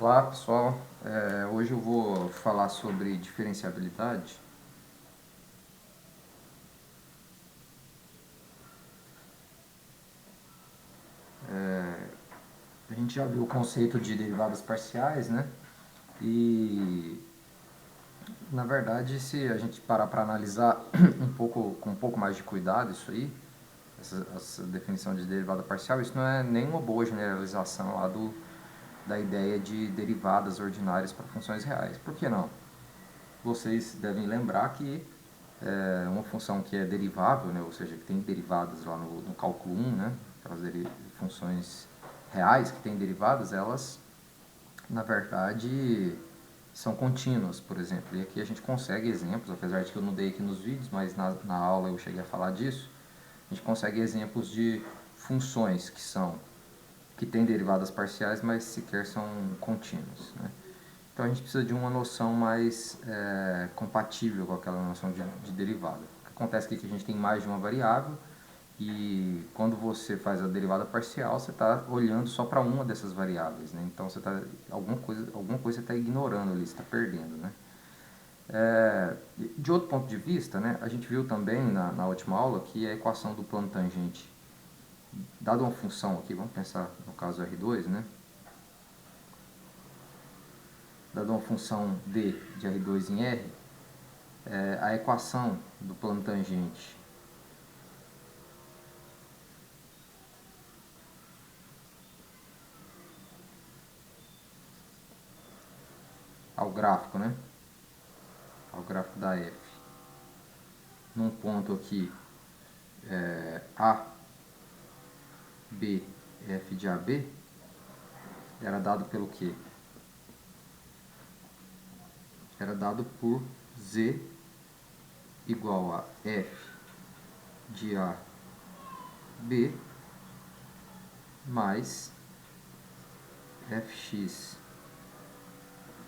Olá pessoal, hoje eu vou falar sobre diferenciabilidade. A gente já viu o conceito de derivadas parciais, né? E na verdade, se a gente parar para analisar com um pouco mais de cuidado isso aí, essa definição de derivada parcial, isso não é nenhuma boa generalização lá da ideia de derivadas ordinárias para funções reais. Por que não? Vocês devem lembrar que uma função que é derivável, né, ou seja, que tem derivadas lá no cálculo 1, né, aquelas funções reais que têm derivadas, elas, na verdade, são contínuas, por exemplo. E aqui a gente consegue exemplos, apesar de que eu não dei aqui nos vídeos, mas na aula eu cheguei a falar disso. A gente consegue exemplos de funções que têm derivadas parciais, mas sequer são contínuas, né? Então a gente precisa de uma noção mais compatível com aquela noção de derivada. O que acontece aqui é que a gente tem mais de uma variável e quando você faz a derivada parcial, você está olhando só para uma dessas variáveis, né? Então alguma coisa você está ignorando ali, você está perdendo, né? De outro ponto de vista, né, a gente viu também na última aula que a equação do plano tangente, dada uma função aqui, vamos pensar no caso R2, né? Dada uma função d de R2 em R, a equação do plano tangente ao gráfico, né? Ao gráfico da f, num ponto aqui A, B, f de AB, era dado pelo quê? Era dado por z igual a f de A, B, mais fx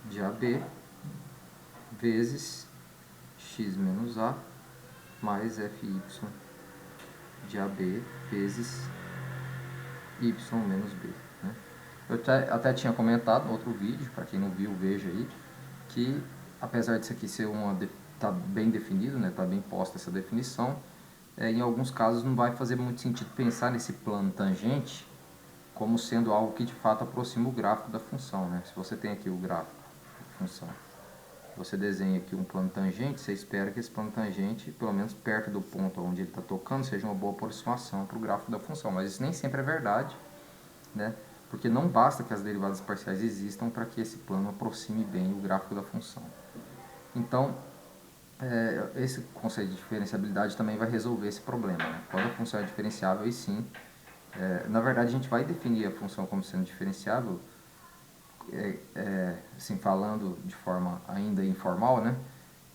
de AB vezes x menos A mais fy de AB vezes y menos B, né? Eu até tinha comentado no outro vídeo, para quem não viu, veja aí, que apesar disso aqui ser tá bem definido, né, tá bem posta essa definição, em alguns casos não vai fazer muito sentido pensar nesse plano tangente como sendo algo que de fato aproxima o gráfico da função, né? Se você tem aqui o gráfico da função, você desenha aqui um plano tangente, você espera que esse plano tangente, pelo menos perto do ponto onde ele está tocando, seja uma boa aproximação para o gráfico da função, mas isso nem sempre é verdade, né? Porque não basta que as derivadas parciais existam para que esse plano aproxime bem o gráfico da função. Então, esse conceito de diferenciabilidade também vai resolver esse problema, né? Quando a função é diferenciável, aí sim, na verdade a gente vai definir a função como sendo diferenciável, assim, falando de forma ainda informal, né?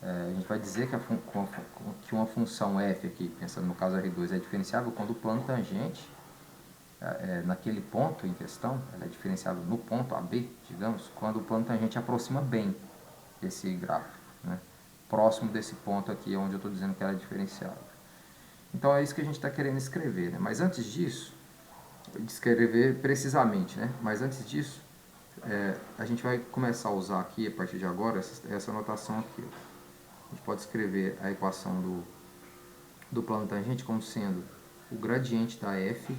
A gente vai dizer que uma função f aqui, pensando no caso R2, é diferenciável quando o plano tangente, naquele ponto em questão, ela é diferenciável no ponto AB, digamos, quando o plano tangente aproxima bem desse gráfico, né? Próximo desse ponto aqui, onde eu estou dizendo que ela é diferenciável. Então é isso que a gente está querendo escrever, né? Mas antes disso, descrever precisamente, né? Mas antes disso, a gente vai começar a usar aqui, a partir de agora, essa notação aqui. A gente pode escrever a equação do plano tangente como sendo o gradiente da f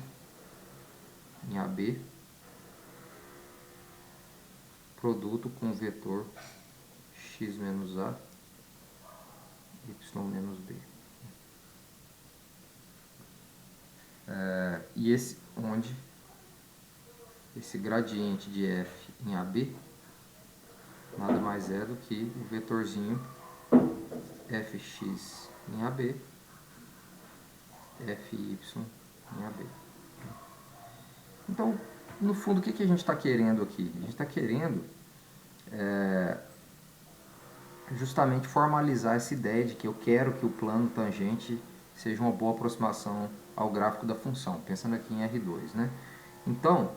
em AB produto com o vetor x menos a, y menos b. E onde esse gradiente de f em AB nada mais é do que o vetorzinho fx em AB, fy em AB. Então, no fundo, o que a gente está querendo aqui? A gente está querendo justamente formalizar essa ideia de que eu quero que o plano tangente seja uma boa aproximação ao gráfico da função, pensando aqui em R2, né? Então,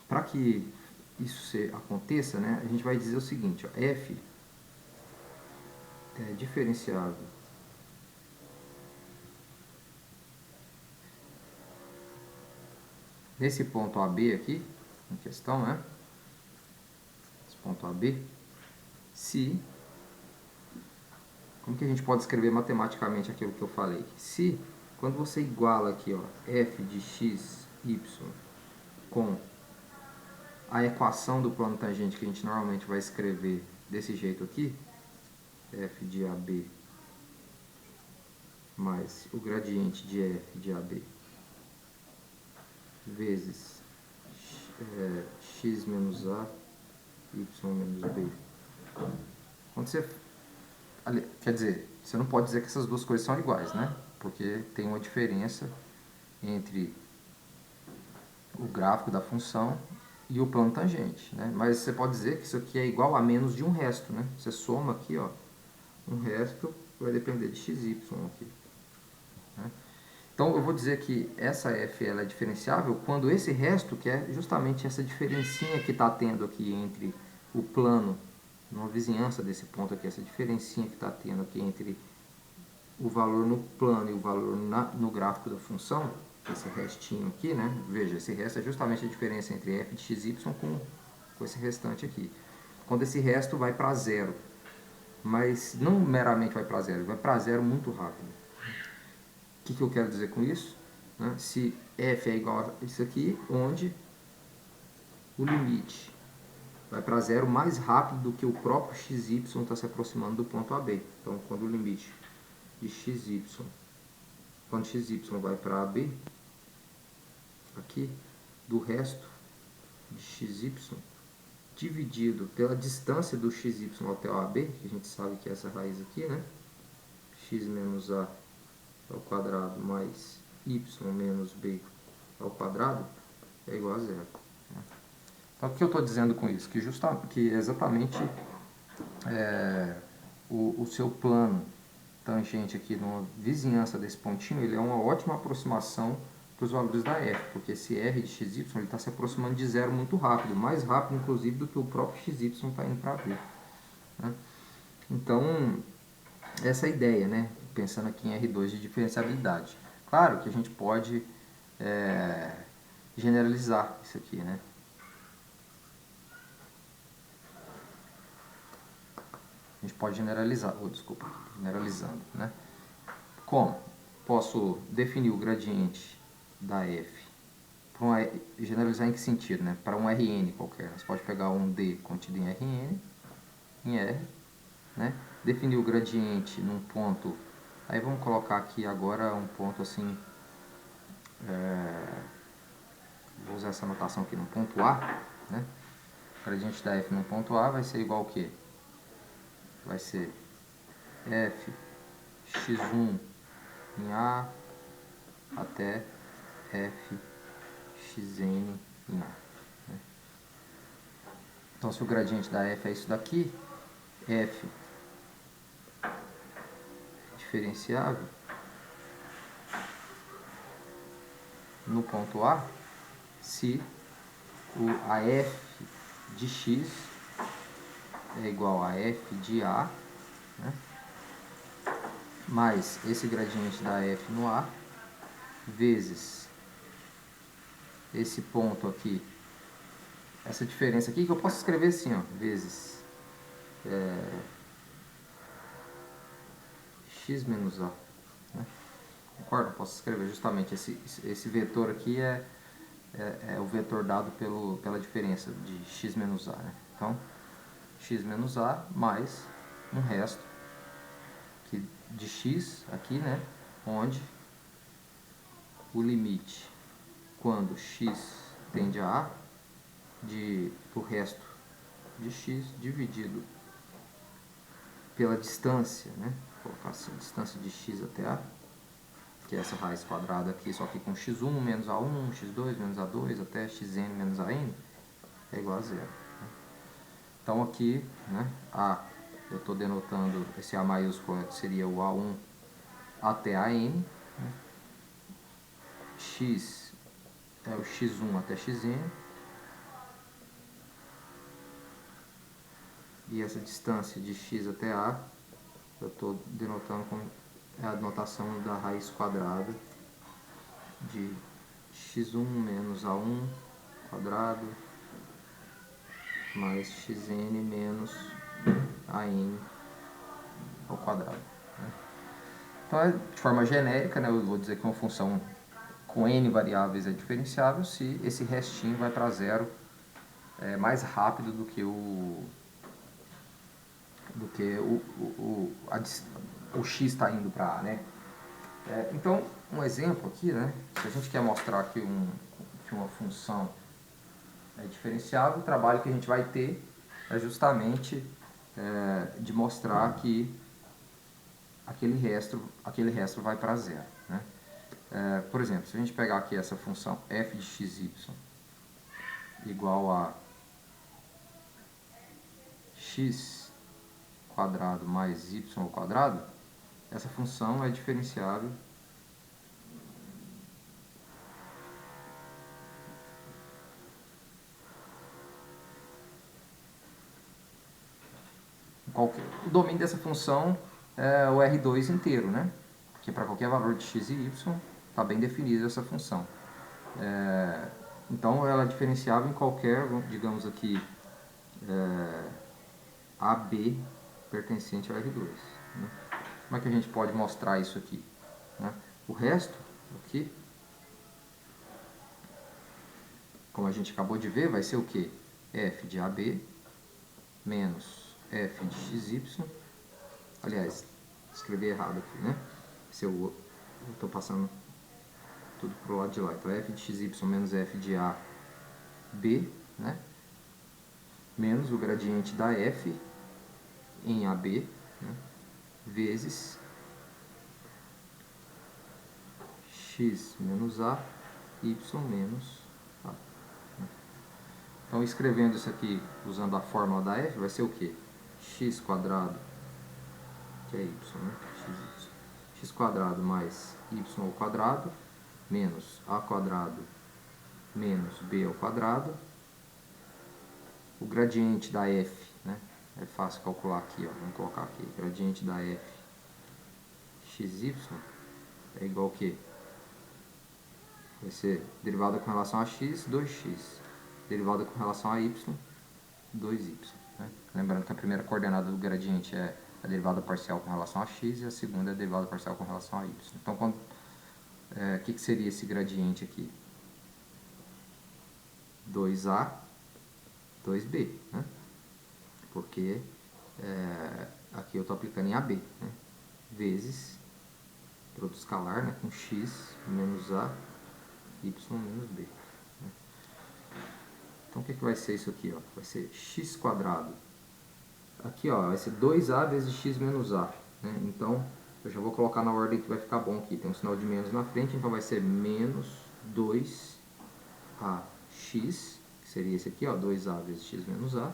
para que isso aconteça, né, a gente vai dizer o seguinte, ó, f é diferenciável nesse ponto AB aqui, em questão, né? Esse ponto AB, se... Como que a gente pode escrever matematicamente aquilo que eu falei? Se, quando você iguala aqui, ó, f de x, y com a equação do plano tangente que a gente normalmente vai escrever desse jeito aqui, f de AB mais o gradiente de f de AB vezes x menos a, y menos b. Quando você, quer dizer, você não pode dizer que essas duas coisas são iguais, né? Porque tem uma diferença entre o gráfico da função e o plano tangente, né? Mas você pode dizer que isso aqui é igual a menos de um resto, né? Você soma aqui, ó, um resto vai depender de x, y aqui, né? Então eu vou dizer que essa f ela é diferenciável quando esse resto, que é justamente essa diferencinha que está tendo aqui entre o plano, numa vizinhança desse ponto aqui, essa diferencinha que está tendo aqui entre o valor no plano e o valor no gráfico da função, esse restinho aqui, né? Veja, esse resto é justamente a diferença entre f de xy com esse restante aqui. Quando esse resto vai para zero, mas não meramente vai para zero, vai para zero muito rápido. O que eu quero dizer com isso? Né? Se f é igual a isso aqui, onde o limite vai para zero mais rápido do que o próprio xy está se aproximando do ponto AB. Então, quando o limite de xy, quando xy vai para AB, aqui, do resto de xy, dividido pela distância do xy até o AB, que a gente sabe que é essa raiz aqui, né? X menos A ao quadrado mais y menos b ao quadrado é igual a zero. Então, o que eu estou dizendo com isso? Que exatamente o seu plano tangente aqui numa vizinhança desse pontinho, ele é uma ótima aproximação para os valores da f, porque esse r de xy está se aproximando de zero muito rápido, mais rápido inclusive do que o próprio xy está indo para b. Né? Então, essa é a ideia, né? Pensando aqui em R2 de diferenciabilidade. Claro que a gente pode generalizar isso aqui, né? A gente pode generalizar, generalizando, né? Como? Posso definir o gradiente da f, generalizar em que sentido, né? Para um Rn qualquer, você pode pegar um D contido em Rn, em R, né? Definir o gradiente num ponto, aí vamos colocar aqui agora um ponto assim, vou usar essa notação aqui no ponto A, né? O gradiente da f no ponto A vai ser igual ao quê? Vai ser f x1 em A até f xn em A. Né? Então, se o gradiente da f é isso daqui, f diferenciável no ponto A se a f de x é igual a f de A, né? Mais esse gradiente da f no A, vezes esse ponto aqui, essa diferença aqui, que eu posso escrever assim, ó, vezes x menos A. Né? Concorda? Posso escrever justamente esse vetor aqui é o vetor dado pela diferença de x menos A. Né? Então, x menos A mais um resto de x aqui, né? Onde o limite, quando x tende a do resto de x dividido pela distância, né? Vou colocar assim, distância de x até A, que é essa raiz quadrada aqui, só que com x1 menos A1, x2 menos A2, até xn menos AN, é igual a zero. Então aqui, né, A, eu estou denotando, esse A maiúsculo seria o A1 até AN, né? X é o x1 até xn, e essa distância de x até A, eu estou denotando com a notação da raiz quadrada de x1 menos A1 quadrado mais xn menos an ao quadrado. Então, de forma genérica, né, eu vou dizer que uma função com n variáveis é diferenciável se esse restinho vai para zero mais rápido do que o x está indo para A, né? Então, um exemplo aqui, né? Se a gente quer mostrar que uma função é diferenciável, o trabalho que a gente vai ter é justamente de mostrar que aquele resto vai para zero, né? Por exemplo, se a gente pegar aqui essa função f de xy igual a x quadrado mais y ao quadrado, essa função é diferenciável o domínio dessa função é o R2 inteiro, né? Porque para qualquer valor de x e y está bem definida essa função. Então ela é diferenciável em qualquer, digamos aqui, AB pertencente ao R2. Né? Como é que a gente pode mostrar isso aqui? Né? O resto aqui, como a gente acabou de ver, vai ser o quê? F de AB menos F de XY. Aliás, escrevi errado aqui, né? Se eu estou passando tudo para o lado de lá. Então, F de XY menos F de AB, né? Menos o gradiente da F em AB, né? Vezes x menos A, y menos A. Então, escrevendo isso aqui usando a fórmula da F, vai ser o quê? X quadrado, que é y, né? X quadrado mais y ao quadrado, menos A quadrado menos B ao quadrado. O gradiente da F, né? É fácil calcular aqui, ó. Vamos colocar aqui. Gradiente da F xy é igual a quê? Vai ser derivada com relação a x, 2x. Derivada com relação a y, 2y. Né? Lembrando que a primeira coordenada do gradiente é a derivada parcial com relação a x e a segunda é a derivada parcial com relação a y. Então, o que seria esse gradiente aqui? 2a, 2b. Né? Porque aqui eu estou aplicando em AB. Né? Vezes produto escalar, né? Com x menos a, y menos b. Né? Então, o que vai ser isso aqui? Ó? Vai ser x quadrado. Aqui ó, vai ser 2a vezes x menos a. Né? Então, eu já vou colocar na ordem que vai ficar bom aqui. Tem um sinal de menos na frente, então vai ser menos 2ax, que seria esse aqui, ó, 2a vezes x menos a.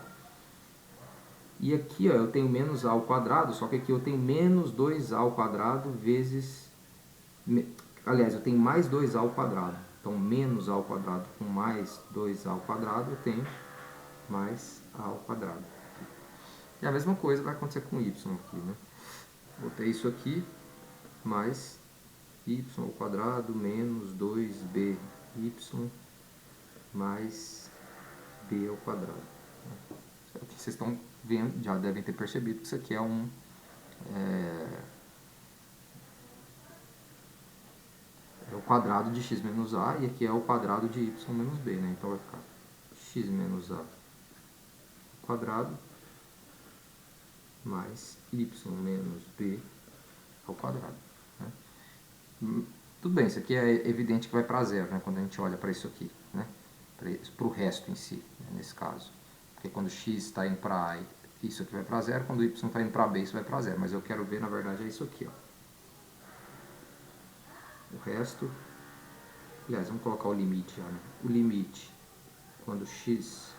E aqui ó, eu tenho menos a ao quadrado, só que aqui eu tenho menos 2a ao quadrado vezes... Aliás, eu tenho mais 2a ao quadrado. Então, menos a ao quadrado com mais 2a ao quadrado, eu tenho mais a ao quadrado. E a mesma coisa vai acontecer com y aqui, né? Botei isso aqui, mais y ao quadrado menos 2by mais b ao quadrado. Aqui vocês estão vendo, já devem ter percebido que isso aqui é é o quadrado de x menos a e aqui é o quadrado de y menos b, né? Então vai ficar x menos a ao quadrado mais y menos b ao quadrado. Né? Tudo bem, isso aqui é evidente que vai para zero, né? Quando a gente olha para isso aqui, né? Para o resto em si, né? Nesse caso. Porque quando x está indo para A, isso aqui vai para zero, quando y está indo para B, isso vai para zero. Mas eu quero ver, na verdade, é isso aqui. Ó. O resto... Aliás, vamos colocar o limite já, né? O limite, quando x,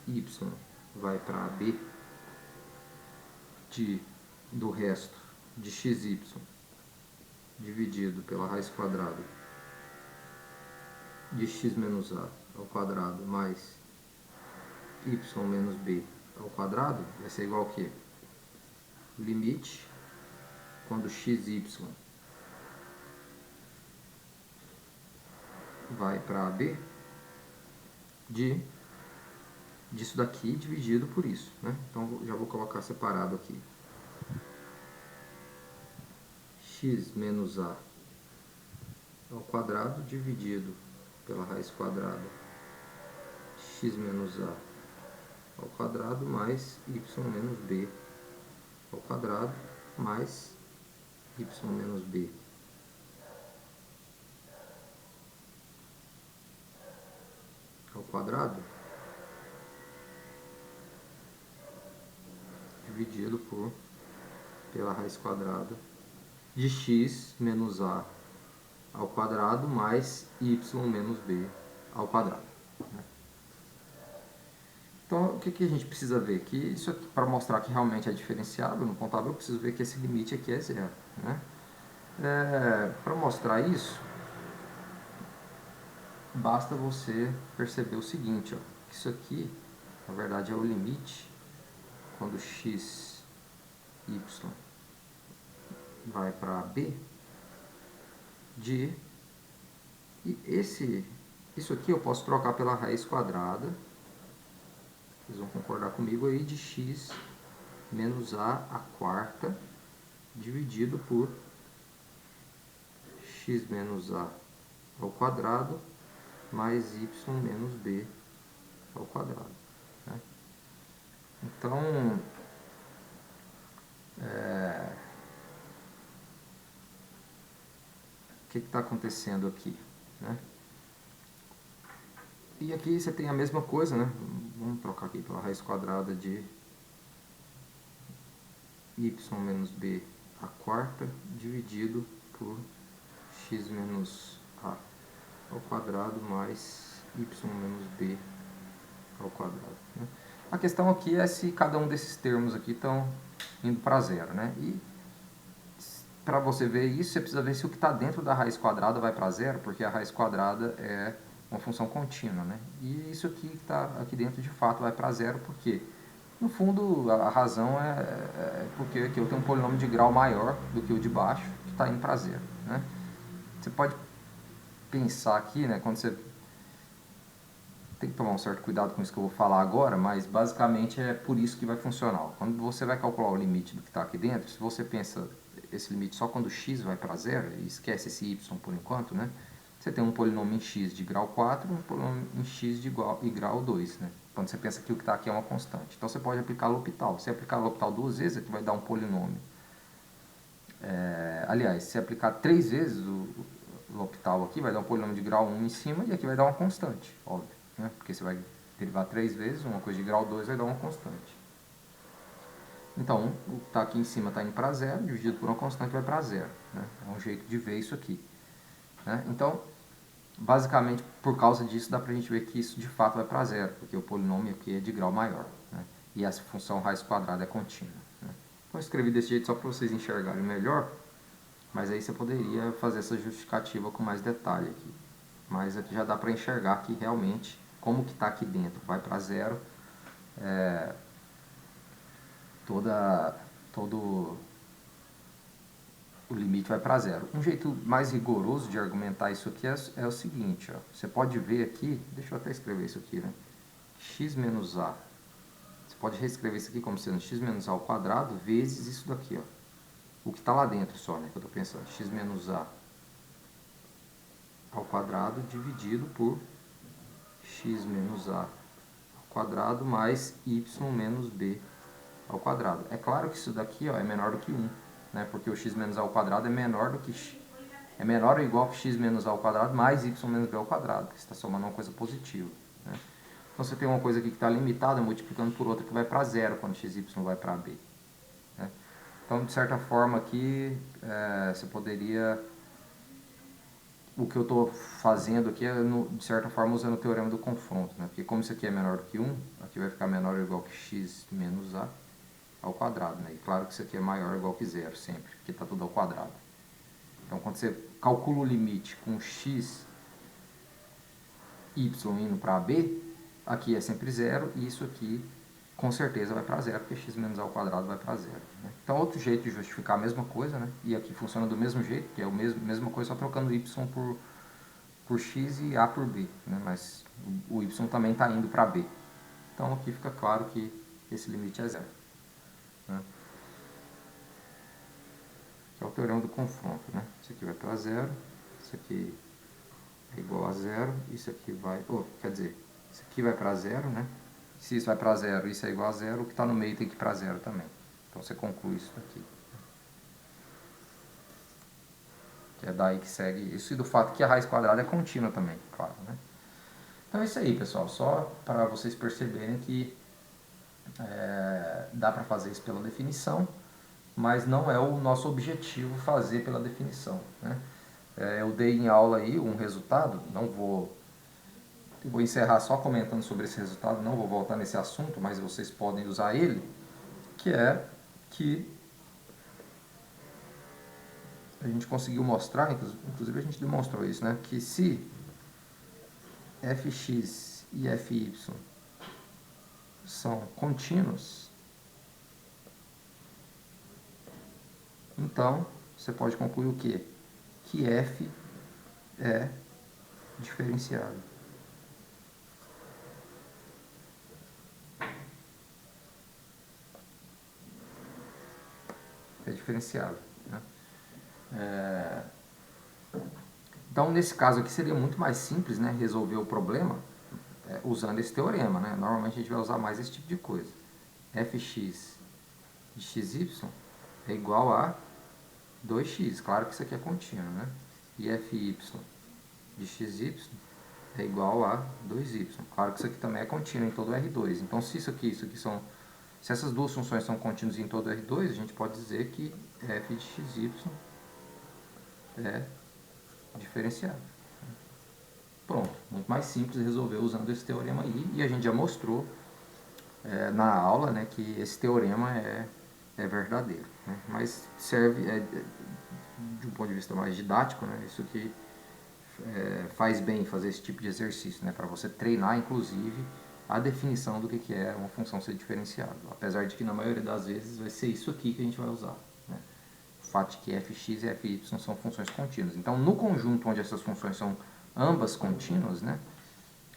y vai para B, do resto de xy dividido pela raiz quadrada de x menos a ao quadrado mais y menos b ao quadrado vai ser igual a quê? Limite, quando xy vai para AB, de disso daqui dividido por isso, né? Então já vou colocar separado aqui. X menos A ao quadrado dividido pela raiz quadrada x menos A ao quadrado mais y menos B ao quadrado mais y menos B ao quadrado dividido pela raiz quadrada de x menos A ao quadrado mais y menos B ao quadrado. Então, o que a gente precisa ver? Que isso aqui, para mostrar que realmente é diferenciável no contábil, eu preciso ver que esse limite aqui é zero, né? Para mostrar isso, basta você perceber o seguinte, ó, que isso aqui, na verdade, é o limite quando x, y vai para B, de... E isso aqui eu posso trocar pela raiz quadrada, vocês vão concordar comigo aí, de x menos A à quarta, dividido por x menos A ao quadrado, mais y menos B ao quadrado. Né? Então, o que está acontecendo aqui? Né? E aqui você tem a mesma coisa, né? Vamos trocar aqui pela raiz quadrada de y menos b à quarta, dividido por x menos a ao quadrado mais y menos b ao quadrado. Né? A questão aqui é se cada um desses termos aqui estão indo para zero, né? E para você ver isso, você precisa ver se o que está dentro da raiz quadrada vai para zero, porque a raiz quadrada é uma função contínua, né? E isso aqui que está aqui dentro de fato vai para zero, porque no fundo a razão é porque aqui eu tenho um polinômio de grau maior do que o de baixo, que está indo para zero, né? Você pode pensar aqui, né, quando você tem que tomar um certo cuidado com isso que eu vou falar agora, mas basicamente é por isso que vai funcionar. Quando você vai calcular o limite do que está aqui dentro, se você pensa esse limite só quando x vai para zero, e esquece esse y por enquanto, né? Você tem um polinômio em x de grau 4 e um polinômio em x de grau 2, né? Quando você pensa que o que está aqui é uma constante. Então você pode aplicar L'Hopital. Se aplicar L'Hopital duas vezes, aqui vai dar um polinômio. Aliás, se aplicar 3 vezes o L'Hopital aqui, vai dar um polinômio de grau 1 em cima e aqui vai dar uma constante, óbvio. Né? Porque você vai derivar 3 vezes, uma coisa de grau 2 vai dar uma constante. Então, o que está aqui em cima está indo para zero, dividido por uma constante vai para zero. Né? É um jeito de ver isso aqui. Né? Então, basicamente, por causa disso, dá para a gente ver que isso de fato vai para zero, porque o polinômio aqui é de grau maior. Né? E essa função raiz quadrada é contínua. Né? Então, eu escrevi desse jeito só para vocês enxergarem melhor, mas aí você poderia fazer essa justificativa com mais detalhe aqui. Mas aqui já dá para enxergar que realmente, como que está aqui dentro, vai para zero, todo o limite vai para zero. Um jeito mais rigoroso de argumentar isso aqui é o seguinte, ó. Você pode ver aqui, deixa eu até escrever isso aqui, né? X menos A. Você pode reescrever isso aqui como sendo x menos A ao quadrado vezes isso daqui, ó. O que está lá dentro só, né? Que eu estou pensando. X menos A ao quadrado dividido por x menos A ao quadrado mais y menos B ao quadrado. É claro que isso daqui, ó, é menor do que 1, né? Porque o x menos A ao quadrado é menor do que é menor ou igual que x menos A ao quadrado mais y menos B ao quadrado, que você está somando uma coisa positiva. Né? Então você tem uma coisa aqui que está limitada multiplicando por outra que vai para zero quando x e y vai para B. Né? Então, de certa forma aqui, você poderia... O que eu estou fazendo aqui é, de certa forma, usando o teorema do confronto. Né? Porque como isso aqui é menor do que 1, aqui vai ficar menor ou igual que x menos A ao quadrado. Né? E claro que isso aqui é maior ou igual que zero sempre, porque está tudo ao quadrado. Então, quando você calcula o limite com x, y indo para B, aqui é sempre zero, e isso aqui com certeza vai para zero, porque x menos A ao quadrado vai para zero. Né? Então, outro jeito de justificar a mesma coisa, né? E aqui funciona do mesmo jeito, que é a mesma coisa, só trocando y por x e A por B. Né? Mas o y também está indo para B. Então aqui fica claro que esse limite é zero, né? Que é o teorema do confronto, né? Isso aqui vai para zero, isso aqui é igual a zero, isso aqui vai... quer dizer, isso aqui vai para zero, né? Se isso vai para zero e isso é igual a zero, o que está no meio tem que ir para zero também. Então você conclui isso daqui. Que é daí que segue isso, e do fato que a raiz quadrada é contínua também, claro, né? Então é isso aí, pessoal. Só para vocês perceberem que dá para fazer isso pela definição, mas não é o nosso objetivo fazer pela definição, né? Eu dei em aula aí um resultado, eu vou encerrar só comentando sobre esse resultado, não vou voltar nesse assunto, mas vocês podem usar ele, que é que a gente conseguiu mostrar, inclusive a gente demonstrou isso, né? Que se fx e fy são contínuos, então você pode concluir o quê? Que f é diferenciável. É diferenciável, né? Então, nesse caso aqui, seria muito mais simples, né, resolver o problema usando esse teorema, né? Normalmente a gente vai usar mais esse tipo de coisa. Fx de xy é igual a 2x. Claro que isso aqui é contínuo, né? E fy de xy é igual a 2y. Claro que isso aqui também é contínuo em todo R2. Então, se se essas duas funções são contínuas em todo R2, a gente pode dizer que f de xy é diferenciável. Pronto, muito mais simples resolver usando esse teorema aí, e a gente já mostrou na aula, né, que esse teorema é verdadeiro, né? Mas serve, de um ponto de vista mais didático, né, isso que faz bem fazer esse tipo de exercício, né, para você treinar, inclusive, a definição do que é uma função ser diferenciável, apesar de que na maioria das vezes vai ser isso aqui que a gente vai usar, né? O fato de que fx e fy são funções contínuas. Então, no conjunto onde essas funções são ambas contínuas, né,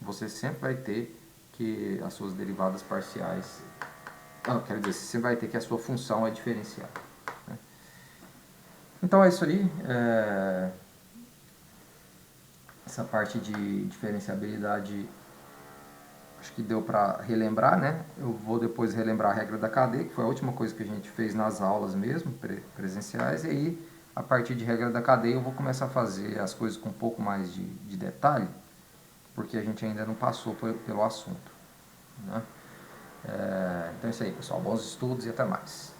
você sempre vai ter que as suas derivadas parciais... quero dizer, você vai ter que a sua função é diferenciável, né? Então é isso aí. Essa parte de diferenciabilidade acho que deu para relembrar, né? Eu vou depois relembrar a regra da cadeia, que foi a última coisa que a gente fez nas aulas mesmo, presenciais, e aí, a partir de regra da cadeia, eu vou começar a fazer as coisas com um pouco mais de detalhe, porque a gente ainda não passou pelo assunto, né? Então é isso aí, pessoal. Bons estudos e até mais.